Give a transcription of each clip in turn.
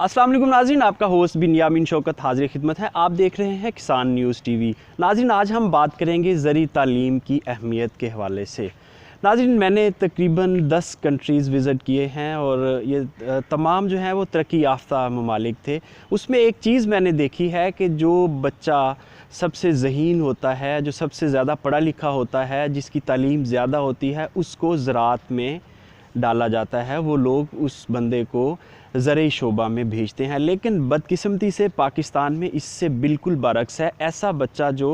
अस्सलाम वालेकुम नाज़रीन, आपका होस्ट बिन्यामीन शौकत हाज़िर खिदमत है। आप देख रहे हैं किसान न्यूज़ टीवी। नाज़रीन, आज हम बात करेंगे ज़री तालीम की अहमियत के हवाले से। नाज़रीन, मैंने तकरीबन 10 कंट्रीज़ विज़िट किए हैं और ये तमाम जो है वो तरक्की याफ़्ता ममालिक थे। उसमें एक चीज़ मैंने देखी है कि जो बच्चा सबसे ज़हीन होता है, जो सबसे ज़्यादा पढ़ा लिखा होता है, जिसकी तालीम ज़्यादा होती है, उसको ज़राअत में डाला जाता है। वो लोग उस बंदे को ज़रई शोबा में भेजते हैं। लेकिन बदकिस्मती से पाकिस्तान में इससे बिल्कुल बरअक्स है। ऐसा बच्चा जो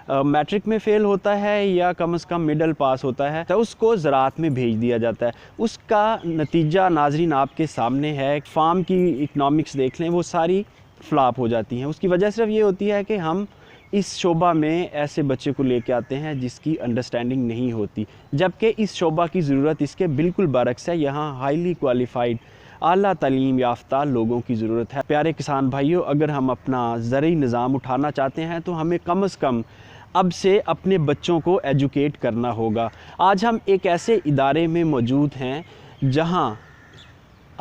मैट्रिक में फ़ेल होता है या कम से कम मिडल पास होता है तो उसको ज़राअत में भेज दिया जाता है। उसका नतीजा नाज़रीन आपके सामने है। फार्म की इकनॉमिक्स देख लें, वो सारी फ्लॉप हो जाती हैं। उसकी वजह सिर्फ ये होती है कि हम इस शोबा में ऐसे बच्चे को लेके आते हैं जिसकी अंडरस्टैंडिंग नहीं होती, जबकि इस शोबा की ज़रूरत इसके बिल्कुल बरअक्स है। यहाँ हाईली क्वालिफ़ाइड आला तालीम याफ्ता लोगों की ज़रूरत है। प्यारे किसान भाइयों, अगर हम अपना ज़रई निज़ाम उठाना चाहते हैं तो हमें कम से कम अब से अपने बच्चों को एजुकेट करना होगा। आज हम एक ऐसे इदारे में मौजूद हैं जहाँ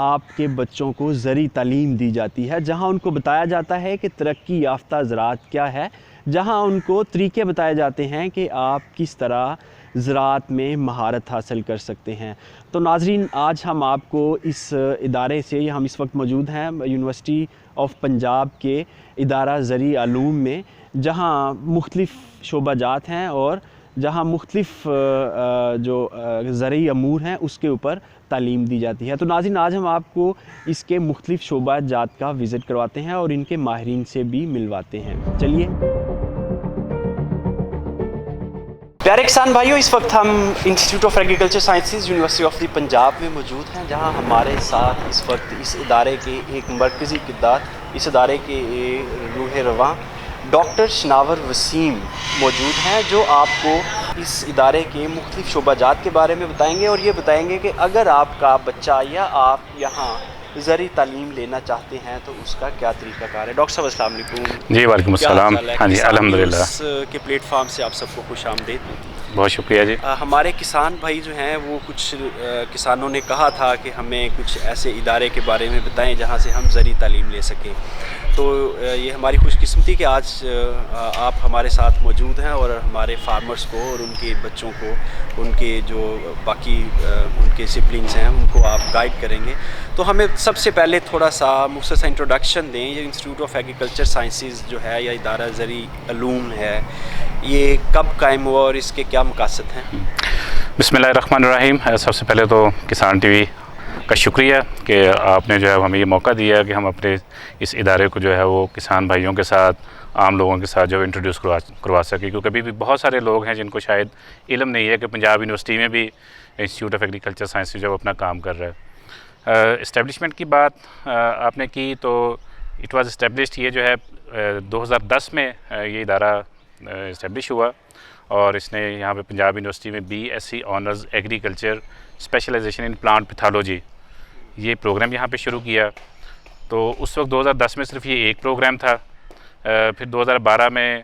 आपके बच्चों को ज़रई तालीम दी जाती है, जहाँ उनको बताया जाता है कि तरक्की याफ्ता ज़राअत क्या है, जहाँ उनको तरीके बताए जाते हैं कि आप किस तरह ज़राअत में महारत हासिल कर सकते हैं। तो नाज़रीन, आज हम आपको इस इदारे से, हम इस वक्त मौजूद हैं यूनिवर्सिटी ऑफ पंजाब के इदारा ज़रई उलूम में, जहाँ मुख्तलिफ़ शोबाजात हैं और जहाँ मुख्तलिफ़ जो ज़रई अमूर हैं उसके ऊपर तालीम दी जाती है। तो नाज़रीन, आज हम आपको इसके मुख्तलिफ़ शोबाजात का विज़िट करवाते हैं और इनके माहिरीन से भी मिलवाते हैं। चलिए। प्यारे किसान भाइयों, इस वक्त हम institute of agriculture sciences university of the Punjab में मौजूद हैं, जहां हमारे साथ इस वक्त इस इदारे के एक मरकज़ी किरदार, इस इदारे के रूह रवां डॉक्टर शनावर वसीम मौजूद हैं, जो आपको इस इदारे के मुख्तलिफ़ शोबाजात के बारे में बताएंगे और ये बताएंगे कि अगर आपका बच्चा या आप यहाँ ज़रई तालीम लेना चाहते हैं तो उसका क्या तरीक़ाकार है। डॉक्टर साहब अस्सलाम वालेकुम। जी वालेकुम अस्सलाम। हाँ जी, अल्हम्दुलिल्लाह के प्लेटफार्म से आप सबको खुश आमदीद। बहुत शुक्रिया जी। हमारे किसान भाई जो हैं वो कुछ किसानों ने कहा था कि हमें कुछ ऐसे इदारे के बारे में बताएं जहां से हम ज़रई तालीम ले सकें। तो ये हमारी खुशकिस्मती कि आज आप हमारे साथ मौजूद हैं और हमारे फार्मर्स को और उनके बच्चों को, उनके जो बाकी उनके सिबलिंग्स हैं, उनको आप गाइड करेंगे। तो हमें सबसे पहले थोड़ा सा मुख्तसर इंट्रोडक्शन दें। ये इंस्टीट्यूट ऑफ एग्रीकल्चर साइंसेज जो है या इदारा ज़रई उलूम है, ये कब कायम हुआ और इसके क्या मकासद हैं? बिस्मिल्लाहिर्रहमानिर्रहीम। सबसे पहले तो किसान टीवी का शुक्रिया कि आपने जो है हमें ये मौका दिया कि हम अपने इस इदारे को जो है वो किसान भाइयों के साथ, आम लोगों के साथ जो इंट्रोड्यूस करवा सके, क्योंकि अभी भी बहुत सारे लोग हैं जिनको शायद इल्म नहीं है कि पंजाब यूनिवर्सिटी में भी इंस्टीट्यूट ऑफ एग्रीकल्चर साइंसेज जो अपना काम कर रहा है। इस्टेब्लिशमेंट की बात आपने की, तो इट वाज इस्टेब्लिश्ड, ये जो है 2010 में ये इदारा इस्टेब्लिश हुआ और इसने यहाँ पे पंजाब यूनिवर्सिटी में BSc honours agriculture specialisation in plant pathology ये प्रोग्राम यहाँ पे शुरू किया। तो उस वक्त 2010 में सिर्फ ये एक प्रोग्राम था। फिर 2012 में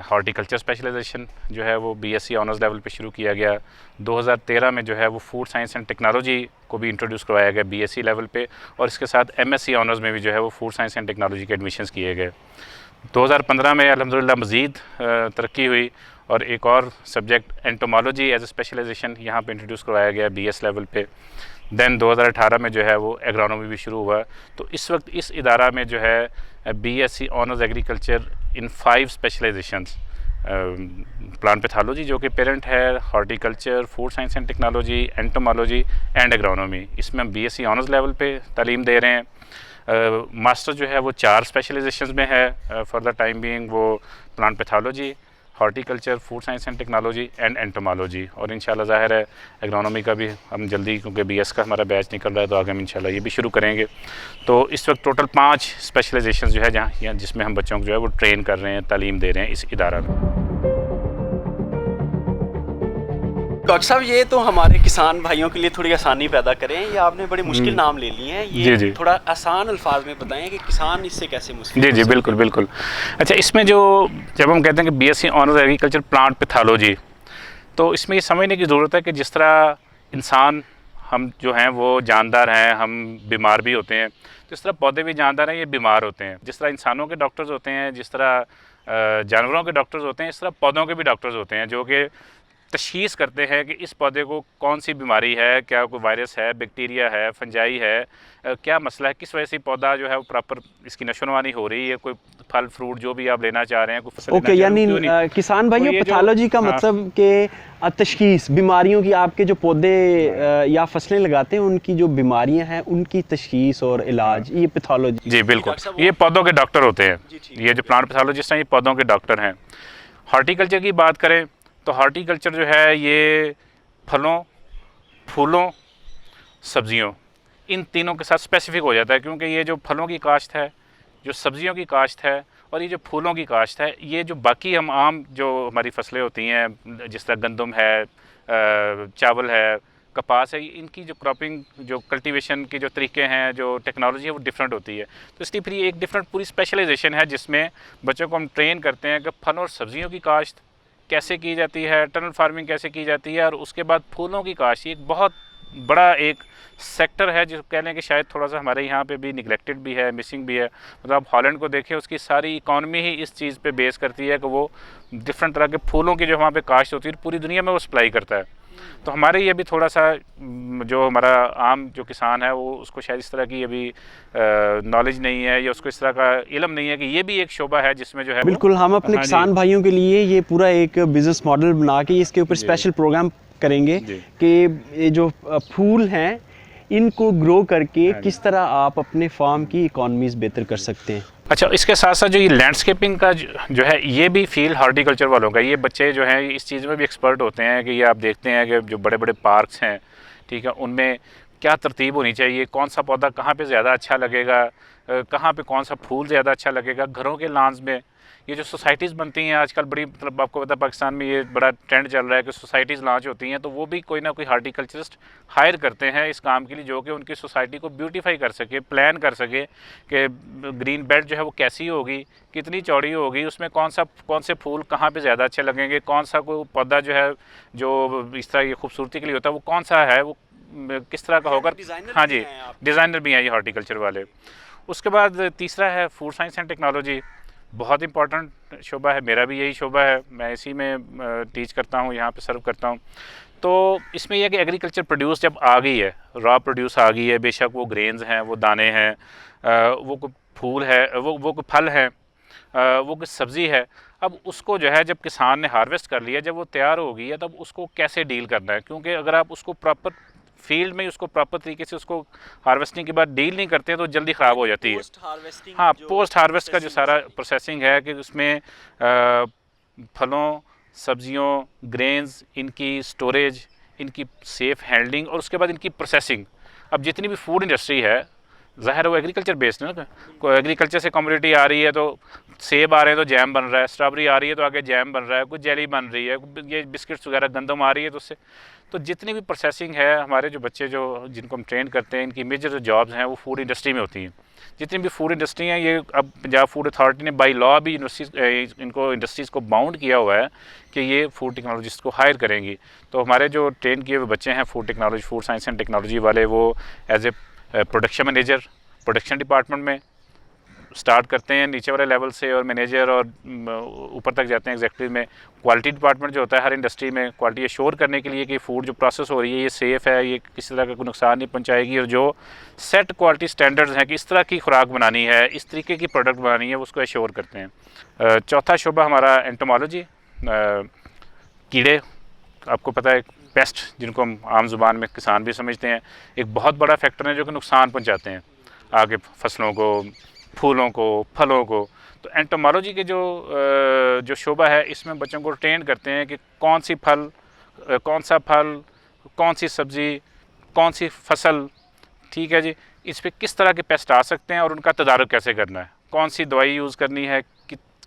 हॉर्टिकल्चर स्पेशलाइजेशन जो है वो BSc ऑनर्स लेवल पे शुरू किया गया। 2013 में जो है वो फूड साइंस एंड टेक्नोलॉजी को भी इंट्रोड्यूस करवाया गया BSc लेवल पे, और इसके साथ MSc ऑनर्स में भी जो है वो फूड साइंस एंड टेक्नोलॉजी के एडमिशन्स किए गए। 2015 में अल्हम्दुलिल्लाह मज़ीद तरक्की हुई और एक और subject entomology as a specialisation यहाँ पे इंट्रोड्यूस करवाया गया BS लेवल पे। दैन 2018 में जो है वो एग्रोनॉमी भी शुरू हुआ। तो इस वक्त इस इदारा में जो है BSc honours agriculture in 5 specialisations, plant pathology जो कि पेरेंट है, horticulture, food science and technology, entomology and agronomy, इसमें हम BSc ऑनर्स लेवल पे तालीम दे रहे हैं। मास्टर जो है वो 4 स्पेशलाइजेशंस में है फॉर द टाइम बीइंग, वो plant pathology, horticulture, food science and technology and entomology, और इंशाल्लाह ज़ाहिर है एग्रोनॉमी का भी हम जल्दी, क्योंकि BS का हमारा बैच निकल रहा है, तो आगे हम इंशाल्लाह ये भी शुरू करेंगे। तो इस वक्त टोटल 5 स्पेशलाइजेशंस जो है जहाँ जिसमें हम बच्चों को जो है वो ट्रेन कर रहे हैं, तालीम दे रहे हैं इस इदारा में। डॉक्टर साहब, ये तो हमारे किसान भाइयों के लिए थोड़ी आसानी पैदा करें। ये आपने बड़े मुश्किल नाम ले लिए हैं, ये जी। थोड़ा आसान अल्फाज में बताएं कि किसान इससे कैसे मुश्किल। जी बिल्कुल बिल्कुल। अच्छा, इसमें जब हम कहते हैं कि BSc honours agriculture plant pathology, तो इसमें ये समझने की ज़रूरत है कि जिस तरह इंसान हम जो हैं वो जानदार हैं, हम बीमार भी होते हैं, तो इस तरह पौधे भी जानदार हैं, ये बीमार होते हैं। जिस तरह इंसानों के डॉक्टर्स होते हैं, जिस तरह जानवरों के डॉक्टर्स होते हैं, इस तरह पौधों के भी डॉक्टर्स होते हैं जो कि तशख़ीस करते हैं कि इस पौधे को कौन सी बीमारी है, क्या कोई वायरस है, बैक्टीरिया है, फंजाई है, क्या मसला है, किस वजह से पौधा जो है वो प्रॉपर इसकी नशोनवानी हो रही है, कोई फल फ्रूट जो भी आप लेना चाह रहे हैं, कोई फसल ओके, यानी किसान भाइयों पैथोलॉजी का मतलब कि तशख़ीस बीमारियों की, आपके जो पौधे या फसलें लगाते हैं उनकी जो बीमारियां हैं उनकी तशख़ीस और इलाज, ये पैथोलॉजी। जी बिल्कुल, ये पौधों के डॉक्टर होते हैं, ये जो प्लांट पैथोलॉजिस्ट हैं ये पौधों के डॉक्टर हैं। हॉर्टिकल्चर की बात करें तो हॉर्टिकल्चर जो है ये फलों, फूलों, सब्जियों, इन तीनों के साथ स्पेसिफिक हो जाता है, क्योंकि ये जो फलों की काश्त है, जो सब्जियों की काश्त है और ये जो फूलों की काश्त है, ये जो बाकी हम आम जो हमारी फसलें होती हैं जिस तरह गंदम है, चावल है, कपास है, इनकी जो क्रॉपिंग, जो कल्टीवेशन के जो तरीके हैं, जो टेक्नोलॉजी है वो डिफरेंट होती है। तो इसलिए फिर ये एक डिफरेंट पूरी स्पेशलाइजेशन है जिसमें बच्चों को हम ट्रेन करते हैं कि फल और सब्जियों की काश्त कैसे की जाती है, टनल फार्मिंग कैसे की जाती है, और उसके बाद फूलों की काश्त। एक बहुत बड़ा एक सेक्टर है जो कह लें कि शायद थोड़ा सा हमारे यहाँ पे भी निगलेक्टेड भी है, मिसिंग भी है। मतलब आप हॉलैंड को देखें, उसकी सारी इकॉनमी ही इस चीज़ पे बेस करती है कि वो डिफरेंट तरह के फूलों की जो वहाँ पे काश्त होती है पूरी दुनिया में वो सप्लाई करता है। तो हमारे ये भी थोड़ा सा जो हमारा आम जो किसान है वो उसको शायद इस तरह की अभी नॉलेज नहीं है या उसको इस तरह का इल्म नहीं है कि ये भी एक शोबा है जिसमें जो है बिल्कुल हम अपने किसान भाइयों के लिए ये पूरा एक बिजनेस मॉडल बना के इसके ऊपर स्पेशल प्रोग्राम करेंगे कि ये जो फूल हैं इनको ग्रो करके किस तरह आप अपने फार्म की इकॉनमीज बेहतर कर सकते हैं। अच्छा, इसके साथ साथ जो ये लैंडस्केपिंग का जो है ये भी फील्ड हॉर्टिकल्चर वालों का, ये बच्चे जो हैं इस चीज़ में भी एक्सपर्ट होते हैं कि ये आप देखते हैं कि जो बड़े बड़े पार्क्स हैं, ठीक है, उनमें क्या तरतीब होनी चाहिए, कौन सा पौधा कहाँ पे ज़्यादा अच्छा लगेगा, कहाँ पे कौन सा फूल ज़्यादा अच्छा लगेगा। घरों के लॉन्स में ये जो सोसाइटीज़ बनती हैं आजकल बड़ी, मतलब आपको पता है पाकिस्तान में ये बड़ा ट्रेंड चल रहा है कि सोसाइटीज़ लॉन्च होती हैं, तो वो भी कोई ना कोई हॉर्टिकल्चरिस्ट हायर करते हैं इस काम के लिए जो कि उनकी सोसाइटी को ब्यूटीफाई कर सके, प्लान कर सके कि ग्रीन बेल्ट जो है वो कैसी होगी, कितनी चौड़ी होगी, उसमें कौन से फूल कहाँ पे ज़्यादा अच्छे लगेंगे, कौन सा कोई पौधा जो है जो इस तरह की खूबसूरती के लिए होता है वो कौन सा है, वो किस तरह का होगा। हाँ जी, डिज़ाइनर भी हैं ये हॉर्टिकल्चर वाले। उसके बाद तीसरा है फूड साइंस एंड टेक्नोलॉजी, बहुत इंपॉर्टेंट शोबा है, मेरा भी यही शोबा है, मैं इसी में टीच करता हूँ, यहाँ पे सर्व करता हूँ। तो इसमें यह कि एग्रीकल्चर प्रोड्यूस जब आ गई है, रॉ प्रोड्यूस आ गई है, बेशक वो ग्रेन्स हैं, वो दाने हैं, वो कोई फूल है, वो कोई फल है, वो कोई सब्ज़ी है, अब उसको जो है जब किसान ने हार्वेस्ट कर लिया, जब वो तैयार हो गई है, तब उसको कैसे डील करना है, क्योंकि अगर आप उसको प्रॉपर फील्ड में उसको प्रॉपर तरीके से उसको हार्वेस्टिंग के बाद डील नहीं करते हैं तो जल्दी ख़राब हो जाती है। हाँ, पोस्ट हार्वेस्ट का जो सारा प्रोसेसिंग है कि उसमें फलों, सब्जियों, ग्रेन्स, इनकी स्टोरेज, इनकी सेफ़ हैंडलिंग और उसके बाद इनकी प्रोसेसिंग। अब जितनी भी फूड इंडस्ट्री है ज़ाहिर है वो एग्रीकल्चर बेस्ड है ना, कोई एग्रीकल्चर से कमोडिटी आ रही है तो सेब आ रहे हैं तो जैम बन रहा है, स्ट्रॉबेरी आ रही है तो आगे जैम बन रहा है, कुछ जेली बन रही है, ये बिस्किट्स वगैरह गंदम आ रही है तो उससे, तो जितनी भी प्रोसेसिंग है हमारे जो बच्चे जो जिनको हम ट्रेन करते हैं इनकी मेजर जो जॉब्स हैं वो फूड इंडस्ट्री में होती हैं। जितनी भी फूड इंडस्ट्री हैं ये अब पंजाब फूड अथॉरिटी ने बाई लॉ भी इनको इंडस्ट्रीज़ को बाउंड किया हुआ है कि ये फूड टेक्नोलॉजिस्ट को हायर करेंगी। तो हमारे जो ट्रेन किए हुए बच्चे हैं food technology, food science and technology वाले, वो as a production manager production department में स्टार्ट करते हैं नीचे वाले लेवल से और मैनेजर और ऊपर तक जाते हैं एग्जेक्टिव में। क्वालिटी डिपार्टमेंट जो होता है हर इंडस्ट्री में क्वालिटी एश्योर करने के लिए कि फूड जो प्रोसेस हो रही है ये सेफ़ है, ये किसी तरह का कोई नुकसान नहीं पहुंचाएगी, और जो सेट क्वालिटी स्टैंडर्ड्स हैं कि इस तरह की खुराक बनानी है, इस तरीके की प्रोडक्ट बनानी है, उसको एश्योर करते हैं। चौथा शोबा हमारा एंटोमोलॉजी, कीड़े, आपको पता है पेस्ट जिनको हम आम ज़ुबान में किसान भी समझते हैं, एक बहुत बड़ा फैक्टर है जो कि नुकसान पहुँचाते हैं आगे फसलों को, फूलों को, फलों को। तो एंटोमोलॉजी के जो शोबा है इसमें बच्चों को ट्रेन करते हैं कि कौन सा फल, कौन सी सब्ज़ी, कौन सी फसल, ठीक है जी, इस पर किस तरह के पेस्ट आ सकते हैं और उनका तदारुक कैसे करना है, कौन सी दवाई यूज़ करनी है,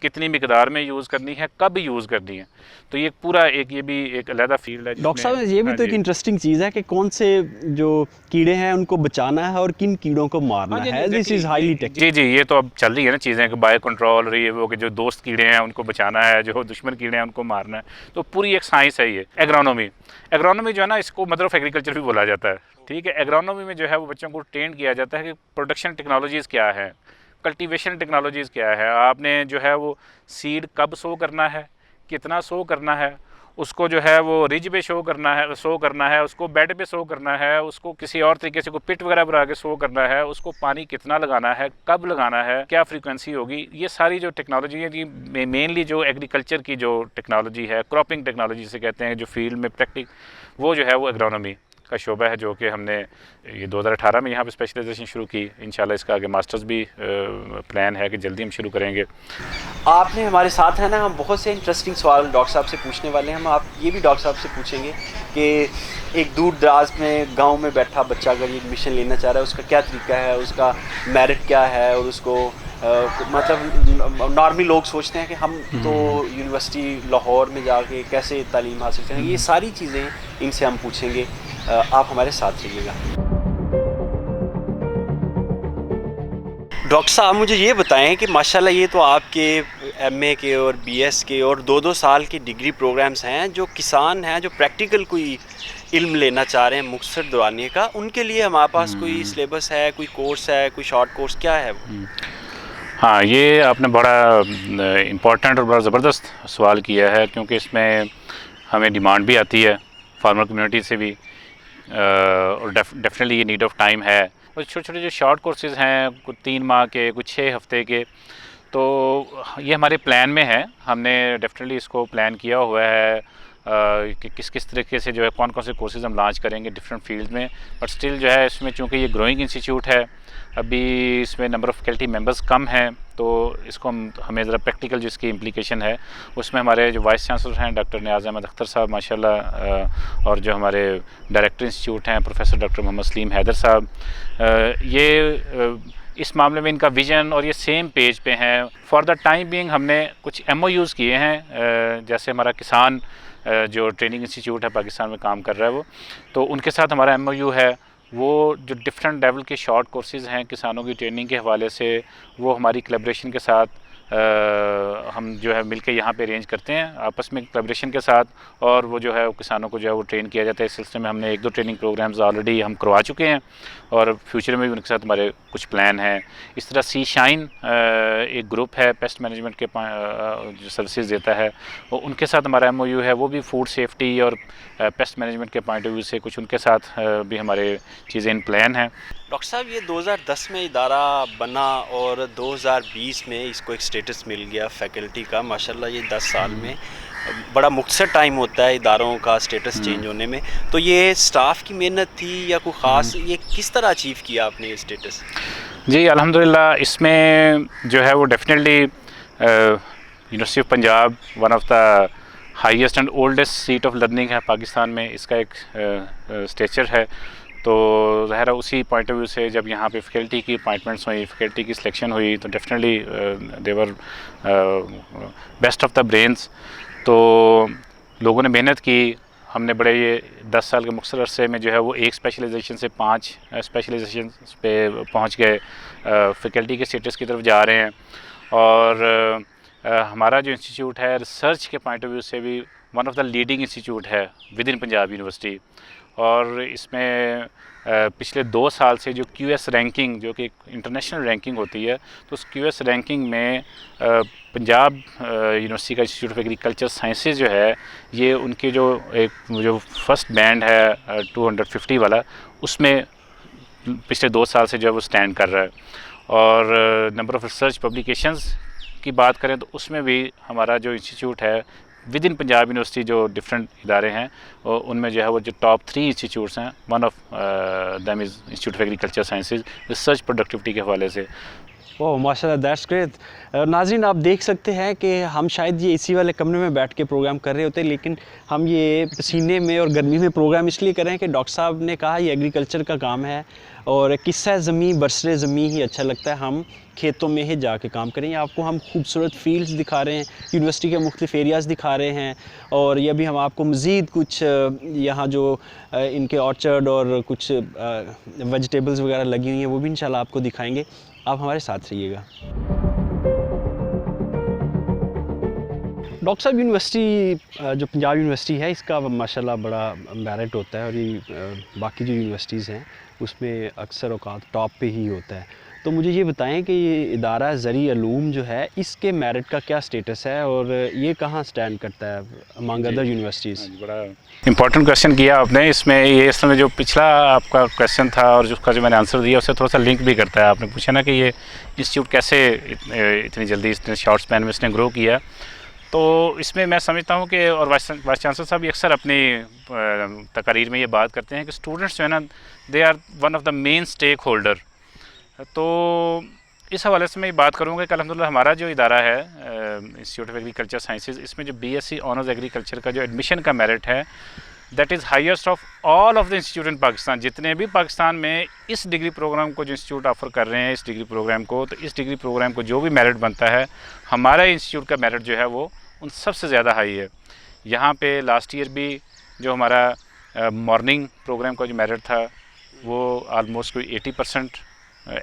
कितनी मिकदार में यूज़ करनी है, कब यूज़ करनी है। तो ये पूरा ये भी एक अलग फील्ड है। डॉक्टर साहब ये भी हाँ तो एक इंटरेस्टिंग चीज़ है कि कौन से जो कीड़े हैं उनको बचाना है और किन कीड़ों को मारना है। This is highly technical. जी, ये तो अब चल रही है ना चीज़ें कि बायो कंट्रोल रही है, वो कि जो दोस्त कीड़े हैं उनको बचाना है, जो दुश्मन कीड़े हैं उनको मारना है। तो पूरी एक साइंस है ये। एग्रोनॉमी जो है ना, इसको मदर ऑफ एग्रीकल्चर भी बोला जाता है। ठीक है, एग्रोनॉमी में जो है वो बच्चों को ट्रेन किया जाता है कि प्रोडक्शन टेक्नोलॉजीज़ क्या है, कल्टीवेशन टेक्नोलॉजीज़ क्या है, आपने जो है वो सीड कब सो करना है, कितना सो करना है, उसको जो है वो रिज पे सो करना है, उसको बेड पे सो करना है, उसको किसी और तरीके से कोई पिट वगैरह बना के सो करना है, उसको पानी कितना लगाना है, कब लगाना है, क्या फ्रीक्वेंसी होगी। ये सारी जो टेक्नोलॉजी है जी, मेनली जो एग्रीकल्चर की जो टेक्नोलॉजी है, क्रॉपिंग टेक्नोलॉजी से कहते हैं, जो फील्ड में वो जो है वो एग्रोनॉमी का शोबा है, जो कि हमने ये 2018 में यहाँ पे स्पेशलाइजेशन शुरू की। इंशाल्लाह इसका आगे मास्टर्स भी प्लान है कि जल्दी हम शुरू करेंगे। आपने हमारे साथ है ना, हम बहुत से इंटरेस्टिंग सवाल डॉक्टर साहब से पूछने वाले हैं। हम आप ये भी डॉक्टर साहब से पूछेंगे कि एक दूर दराज में गांव में बैठा बच्चा अगर ये एडमिशन लेना चाह रहा है, उसका क्या तरीका है, उसका मेरिट क्या है, और उसको मतलब नॉर्मली लोग सोचते हैं कि हम तो यूनिवर्सिटी लाहौर में जाके कैसे तालीम हासिल करेंगे। ये सारी चीज़ें इनसे हम पूछेंगे। आप हमारे साथ रहिएगा। डॉक्टर साहब मुझे ये बताएं कि माशाल्लाह ये तो आपके एमए के और बीएस के और 2-2 साल के डिग्री प्रोग्राम्स हैं, जो किसान हैं जो प्रैक्टिकल कोई इल्म लेना चाह रहे हैं मुख्तसर दौरानिए का, उनके लिए हमारे पास कोई सिलेबस है, कोई कोर्स है, कोई शॉर्ट कोर्स क्या है वो? हाँ, ये आपने बड़ा इम्पोर्टेंट और बड़ा ज़बरदस्त सवाल किया है, क्योंकि इसमें हमें डिमांड भी आती है फार्मर कम्युनिटी से भी, और डेफिनेटली ये नीड ऑफ टाइम है। और छोटे छोटे जो शॉर्ट कोर्सेज़ हैं, कुछ 3 माह के, कुछ 6 हफ्ते के, तो ये हमारे प्लान में है। हमने डेफिनेटली इसको प्लान किया हुआ है कि किस तरीके से जो है कौन कौन से कोर्सेज़ हम लॉन्च करेंगे डिफरेंट फील्ड में। बट स्टिल जो है इसमें चूँकि ये ग्रोइंग इंस्टीट्यूट है, अभी इसमें नंबर ऑफ़ फैकल्टी मेंबर्स कम हैं, तो इसको हमें ज़रा प्रैक्टिकल जो इसकी इम्प्लीकेशन है, उसमें हमारे जो वाइस चांसलर हैं डॉक्टर नियाज़ अहमद अख्तर साहब माशाल्लाह, और जो हमारे डायरेक्टर इंस्टीट्यूट हैं प्रोफेसर डॉक्टर मोहम्मद सलीम हैदर साहब, ये इस मामले में इनका विज़न और ये सेम पेज पे हैं। फॉर द टाइम बीइंग हमने कुछ MOUs किए हैं, जैसे हमारा किसान जो ट्रेनिंग इंस्टीट्यूट है पाकिस्तान में काम कर रहा है वो, तो उनके साथ हमारा MOU है। वो जो डिफरेंट लेवल के शॉर्ट कोर्सेज़ हैं किसानों की ट्रेनिंग के हवाले से, वो हमारी कोलैबोरेशन के साथ हम जो है मिलके यहाँ पे अरेंज करते हैं आपस में कोलैबोरेशन के साथ, और वो जो है वो किसानों को जो है वो ट्रेन किया जाता है। इस सिलसिले में हमने 1-2 ट्रेनिंग प्रोग्राम्स ऑलरेडी हम करवा चुके हैं, और फ्यूचर में भी उनके साथ हमारे कुछ प्लान हैं। इस तरह सी शाइन एक ग्रुप है पेस्ट मैनेजमेंट के जो सर्विसेज देता है, वो उनके साथ हमारा MOU है। वो भी फूड सेफ्टी और पेस्ट मैनेजमेंट के पॉइंट ऑफ व्यू से कुछ उनके साथ भी हमारे चीज़ें इन प्लान हैं। डॉक्टर साहब ये 2010 में इदारा बना और 2020 में इसको एक स्टेटस मिल गया फैकल्टी का। माशाल्लाह ये 10 साल में बड़ा मुख्तसर टाइम होता है इदारों का स्टेटस चेंज होने में। तो ये स्टाफ की मेहनत थी या कोई ख़ास, ये किस तरह अचीव किया आपने ये स्टेटस? जी अल्हम्दुलिल्लाह, इसमें जो है वो definitely university of Punjab one of the highest and oldest seat of learning है पाकिस्तान में, इसका एक स्टेचर है। तो ज़ाहिर है उसी पॉइंट ऑफ व्यू से जब यहाँ पे फैकल्टी की अपॉइंटमेंट्स हुई, फैकल्टी की सिलेक्शन हुई, तो definitely they're best of the brains. तो लोगों ने मेहनत की, हमने बड़े ये 10 साल के मुख्तसर अरसे में जो है वो एक स्पेशलाइजेशन से 5 स्पेशलाइजेशन पे पहुँच गए, फैकल्टी के स्टेटस की तरफ जा रहे हैं। और हमारा जो इंस्टीट्यूट है रिसर्च के पॉइंट ऑफ व्यू से भी one of the leading institute है विद इन पंजाब यूनिवर्सिटी। और इसमें पिछले 2 साल से जो QS रैंकिंग, जो कि इंटरनेशनल रैंकिंग होती है, तो उस QS रैंकिंग में पंजाब यूनिवर्सिटी का इंस्टीट्यूट ऑफ एग्रीकल्चर साइंसेज जो है, ये उनके जो फर्स्ट बैंड है 250 वाला, उसमें पिछले 2 साल से जो है वो स्टैंड कर रहा है। और नंबर ऑफ़ रिसर्च पब्लिकेशंस की बात करें तो उसमें भी हमारा जो इंस्टीट्यूट है विद इन पंजाब यूनिवर्सिटी, जो डिफरेंट इदारे हैं उनमें जो है वो जो टॉप 3 इंस्टीट्यूट्स हैं, one of them is institute of agriculture sciences research productivity के हवाले से। ओह माशाल्लाह, दैट्स ग्रेट। नाज़रीन, आप देख सकते हैं कि हम शायद ये इसी वाले कमरे में बैठ के प्रोग्राम कर रहे होते, लेकिन हम ये पसीने में और गर्मी में प्रोग्राम इसलिए कर रहे हैं कि डॉक्टर साहब ने कहा ये एग्रीकल्चर का काम है और किस्सा ज़मीं बरसरे ज़मीं ही अच्छा लगता है, हम खेतों में ही जाके काम करें। आपको हम खूबसूरत फील्ड्स दिखा रहे हैं, यूनिवर्सिटी के मुख्तलिफ एरियाज़ दिखा रहे हैं, और ये भी हम आपको मज़ीद कुछ यहाँ जो इनके ऑर्चर्ड और कुछ वेजिटेबल्स वगैरह लगी हुई हैं वो भी इंशाल्लाह आपको दिखाएंगे। आप हमारे साथ रहिएगा। डॉक्टर साहब, यूनिवर्सिटी जो पंजाब यूनिवर्सिटी है इसका माशाल्लाह बड़ा मेरिट होता है, और ये बाकी जो यूनिवर्सिटीज़ हैं उसमें अक्सर औकात टॉप पे ही होता है। तो मुझे ये बताएं कि ये इदारा ज़री अलूम जो है इसके मेरिट का क्या स्टेटस है और ये कहाँ स्टैंड करता है अमंग अदर यूनिवर्सिटीज़? बड़ा इंपॉर्टेंट क्वेश्चन किया आपने। इसमें ये इस समय जो पिछला आपका क्वेश्चन था और उसका जो मैंने आंसर दिया उससे थोड़ा सा लिंक भी करता है। आपने पूछा ना कि ये इंस्टीट्यूट कैसे इतनी जल्दी इतने शॉर्ट स्पैन में इसने ग्रो किया, तो इसमें मैं समझता हूँ कि और वाइस चांसलर साहब भी अक्सर अपनी तकारीर में ये बात करते हैं कि स्टूडेंट्स जो है ना, they are one of the main stakeholder. तो इस हवाले से मैं ये बात करूँगा कि अल्हम्दुलिल्लाह हमारा जो इदारा है इंस्टीट्यूट ऑफ एग्रीकल्चर साइंसेज, इसमें जो बीएससी ऑनर्स एग्रीकल्चर का जो एडमिशन का मेरिट है that is highest of all of the institute इन पाकिस्तान। जितने भी पाकिस्तान में इस डिग्री प्रोग्राम को जो इंस्टीट्यूट ऑफर कर रहे हैं इस डिग्री प्रोग्राम को, तो इस डिग्री प्रोग्राम को जो भी मेरिट बनता है हमारा इंस्टीट्यूट का मेरिट जो है वो उन सबसे ज़्यादा हाई है। यहाँ पे लास्ट ईयर भी जो हमारा मॉर्निंग प्रोग्राम का जो मेरिट था वो ऑलमोस्ट कोई 80%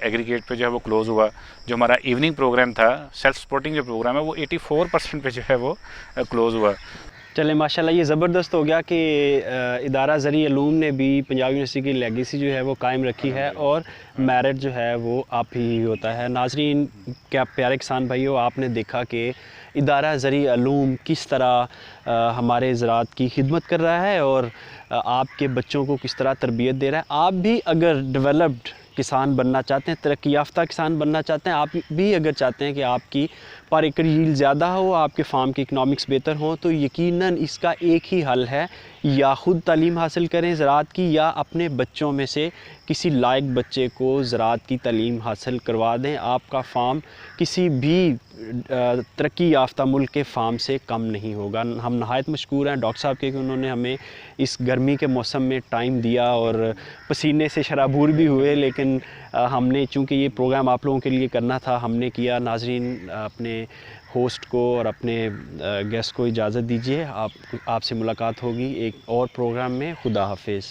एग्रीगेट पे जो है वो क्लोज़ हुआ। जो हमारा इवनिंग प्रोग्राम था, सेल्फ सपोर्टिंग जो प्रोग्राम है, वो 84% पे जो है वो क्लोज़ हुआ। चले माशाल्लाह, ये ज़बरदस्त हो गया कि इदारा ज़री अलूम ने भी पंजाब यूनिवर्सिटी की लेगेसी जो है वो कायम रखी है और मेरिट जो है वो आप ही होता है। नाजरीन, क्या प्यारे किसान भाइयों, आपने देखा कि इदारा ज़री अलूम किस तरह हमारे ज़राअत की खिदमत कर रहा है और आपके बच्चों को किस तरह तरबियत दे रहा है। आप भी अगर डेवलप्ड किसान बनना चाहते हैं, तरक्की याफ्ता किसान बनना चाहते हैं, आप भी अगर चाहते हैं कि आपकी पर एकड़ यील्ड ज़्यादा हो, आपके फार्म की इकनॉमिक्स बेहतर हो, तो यकीनन इसका एक ही हल है, या ख़ुद तालीम हासिल करें ज़राअत की, या अपने बच्चों में से किसी लायक बच्चे को ज़राअत की तालीम हासिल करवा दें। आपका फार्म किसी भी तरक्की याफ्ता मुल्क के फार्म से कम नहीं होगा। हम नहायत मशकूर हैं डॉक्टर साहब के कि उन्होंने हमें इस गर्मी के मौसम में टाइम दिया और पसीने से शराबूर भी हुए, लेकिन हमने चूँकि ये प्रोग्राम आप लोगों के लिए करना था हमने किया। नाजरीन, अपने होस्ट को और अपने गेस्ट को इजाज़त दीजिए। आपसे मुलाकात होगी एक और प्रोग्राम में। खुदा हाफिज़।